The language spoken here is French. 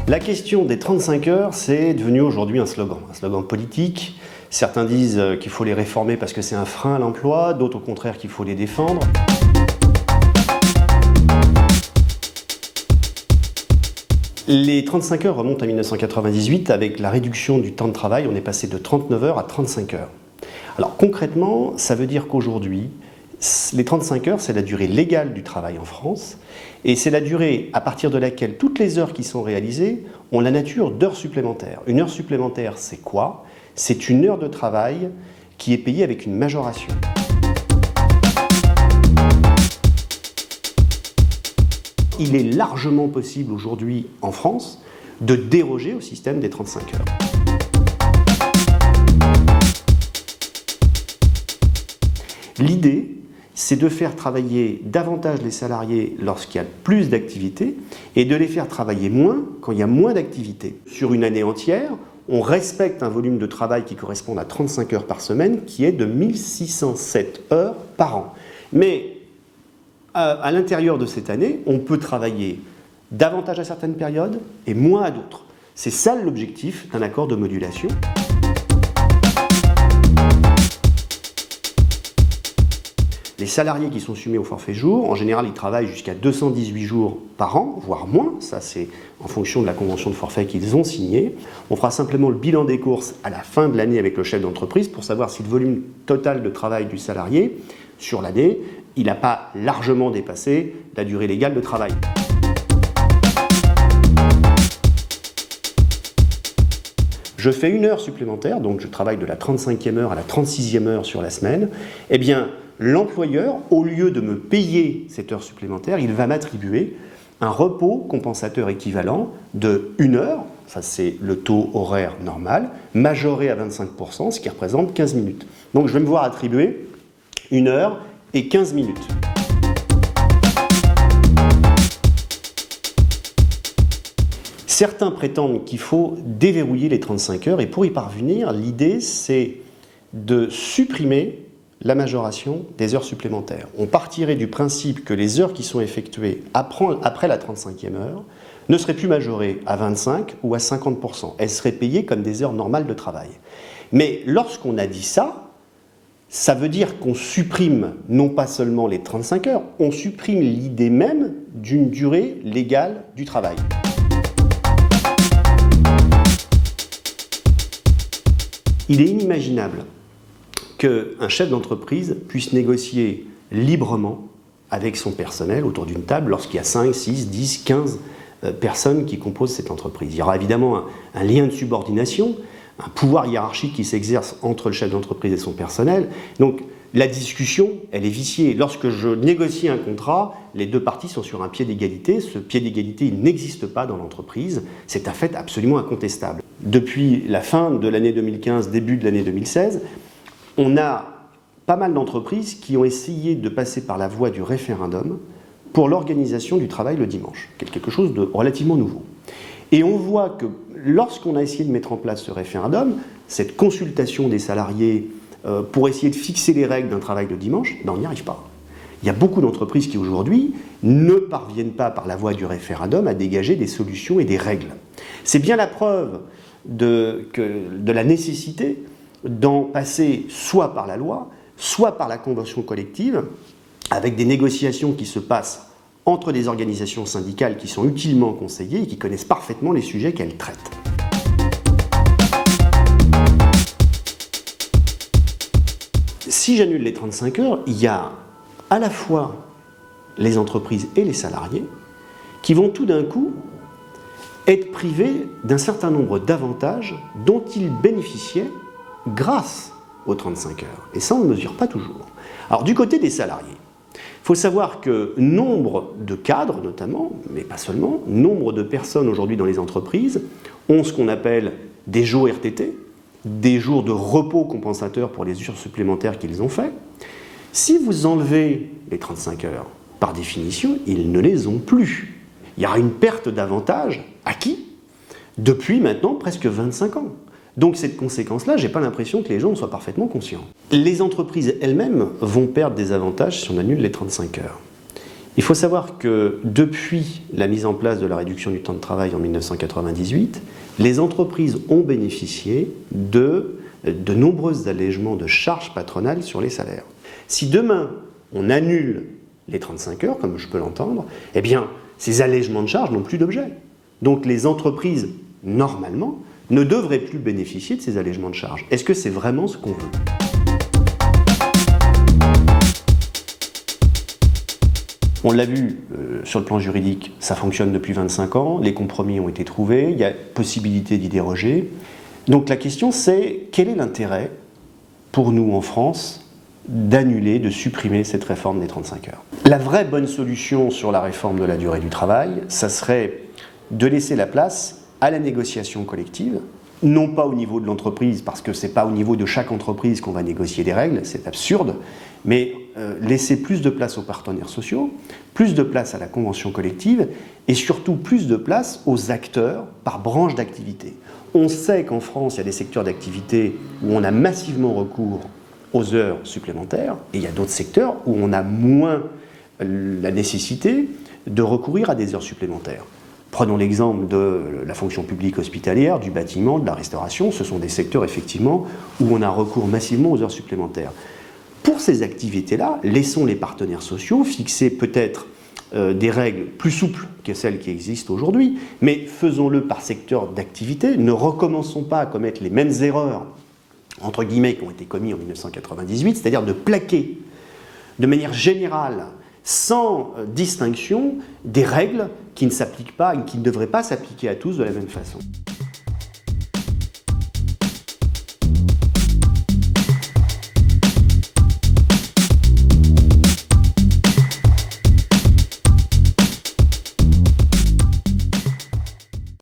La question des 35 heures, c'est devenu aujourd'hui un slogan politique. Certains disent qu'il faut les réformer parce que c'est un frein à l'emploi, d'autres au contraire qu'il faut les défendre. Les 35 heures remontent à 1998 avec la réduction du temps de travail. On est passé de 39 heures à 35 heures. Alors concrètement, ça veut dire qu'aujourd'hui, les 35 heures, c'est la durée légale du travail en France et c'est la durée à partir de laquelle toutes les heures qui sont réalisées ont la nature d'heures supplémentaires. Une heure supplémentaire, c'est quoi? C'est une heure de travail qui est payée avec une majoration. Il est largement possible aujourd'hui en France de déroger au système des 35 heures. L'idée, c'est de faire travailler davantage les salariés lorsqu'il y a plus d'activité et de les faire travailler moins quand il y a moins d'activité. Sur une année entière, on respecte un volume de travail qui correspond à 35 heures par semaine qui est de 1607 heures par an. Mais à l'intérieur de cette année, on peut travailler davantage à certaines périodes et moins à d'autres. C'est ça l'objectif d'un accord de modulation. Les salariés qui sont soumis au forfait jour, en général, ils travaillent jusqu'à 218 jours par an, voire moins. Ça, c'est en fonction de la convention de forfait qu'ils ont signée. On fera simplement le bilan des courses à la fin de l'année avec le chef d'entreprise pour savoir si le volume total de travail du salarié sur l'année, il n'a pas largement dépassé la durée légale de travail. Je fais une heure supplémentaire, donc je travaille de la 35e heure à la 36e heure sur la semaine. Eh bien, l'employeur, au lieu de me payer cette heure supplémentaire, il va m'attribuer un repos compensateur équivalent de 1 heure, ça c'est le taux horaire normal, majoré à 25%, ce qui représente 15 minutes. Donc je vais me voir attribuer 1 heure et 15 minutes. Certains prétendent qu'il faut déverrouiller les 35 heures et pour y parvenir, l'idée c'est de supprimer la majoration des heures supplémentaires. On partirait du principe que les heures qui sont effectuées après la 35e heure ne seraient plus majorées à 25 ou à 50%. Elles seraient payées comme des heures normales de travail. Mais lorsqu'on a dit ça, ça veut dire qu'on supprime non pas seulement les 35 heures, on supprime l'idée même d'une durée légale du travail. Il est inimaginable qu'un chef d'entreprise puisse négocier librement avec son personnel autour d'une table lorsqu'il y a 5, 6, 10, 15 personnes qui composent cette entreprise. Il y aura évidemment un lien de subordination, un pouvoir hiérarchique qui s'exerce entre le chef d'entreprise et son personnel. Donc la discussion, elle est viciée. Lorsque je négocie un contrat, les deux parties sont sur un pied d'égalité. Ce pied d'égalité, il n'existe pas dans l'entreprise. C'est un fait absolument incontestable. Depuis la fin de l'année 2015, début de l'année 2016, on a pas mal d'entreprises qui ont essayé de passer par la voie du référendum pour l'organisation du travail le dimanche, quelque chose de relativement nouveau. Et on voit que lorsqu'on a essayé de mettre en place ce référendum, cette consultation des salariés pour essayer de fixer les règles d'un travail le dimanche, on n'y arrive pas. Il y a beaucoup d'entreprises qui aujourd'hui ne parviennent pas par la voie du référendum à dégager des solutions et des règles. C'est bien la preuve de la nécessité d'en passer soit par la loi, soit par la convention collective, avec des négociations qui se passent entre des organisations syndicales qui sont utilement conseillées et qui connaissent parfaitement les sujets qu'elles traitent. Si j'annule les 35 heures, il y a à la fois les entreprises et les salariés qui vont tout d'un coup être privés d'un certain nombre d'avantages dont ils bénéficiaient grâce aux 35 heures. Et ça, on ne mesure pas toujours. Alors, du côté des salariés, il faut savoir que nombre de cadres, notamment, mais pas seulement, nombre de personnes aujourd'hui dans les entreprises ont ce qu'on appelle des jours RTT, des jours de repos compensateurs pour les heures supplémentaires qu'ils ont fait. Si vous enlevez les 35 heures, par définition, ils ne les ont plus. Il y aura une perte d'avantages acquis depuis maintenant presque 25 ans. Donc cette conséquence-là, je n'ai pas l'impression que les gens en soient parfaitement conscients. Les entreprises elles-mêmes vont perdre des avantages si on annule les 35 heures. Il faut savoir que depuis la mise en place de la réduction du temps de travail en 1998, les entreprises ont bénéficié de nombreux allègements de charges patronales sur les salaires. Si demain on annule les 35 heures, comme je peux l'entendre, eh bien ces allègements de charges n'ont plus d'objet. Donc les entreprises, normalement, ne devraient plus bénéficier de ces allègements de charges. Est-ce que c'est vraiment ce qu'on veut ? On l'a vu sur le plan juridique, ça fonctionne depuis 25 ans, les compromis ont été trouvés, il y a possibilité d'y déroger. Donc la question c'est, quel est l'intérêt pour nous en France d'annuler, de supprimer cette réforme des 35 heures ? La vraie bonne solution sur la réforme de la durée du travail, ça serait de laisser la place à la négociation collective, non pas au niveau de l'entreprise, parce que ce n'est pas au niveau de chaque entreprise qu'on va négocier des règles, c'est absurde, mais laisser plus de place aux partenaires sociaux, plus de place à la convention collective et surtout plus de place aux acteurs par branche d'activité. On sait qu'en France, il y a des secteurs d'activité où on a massivement recours aux heures supplémentaires et il y a d'autres secteurs où on a moins la nécessité de recourir à des heures supplémentaires. Prenons l'exemple de la fonction publique hospitalière, du bâtiment, de la restauration. Ce sont des secteurs effectivement où on a recours massivement aux heures supplémentaires. Pour ces activités-là, laissons les partenaires sociaux fixer peut-être des règles plus souples que celles qui existent aujourd'hui, mais faisons-le par secteur d'activité. Ne recommençons pas à commettre les mêmes erreurs, entre guillemets, qui ont été commises en 1998, c'est-à-dire de plaquer de manière générale, sans distinction, des règles qui ne s'appliquent pas et qui ne devraient pas s'appliquer à tous de la même façon.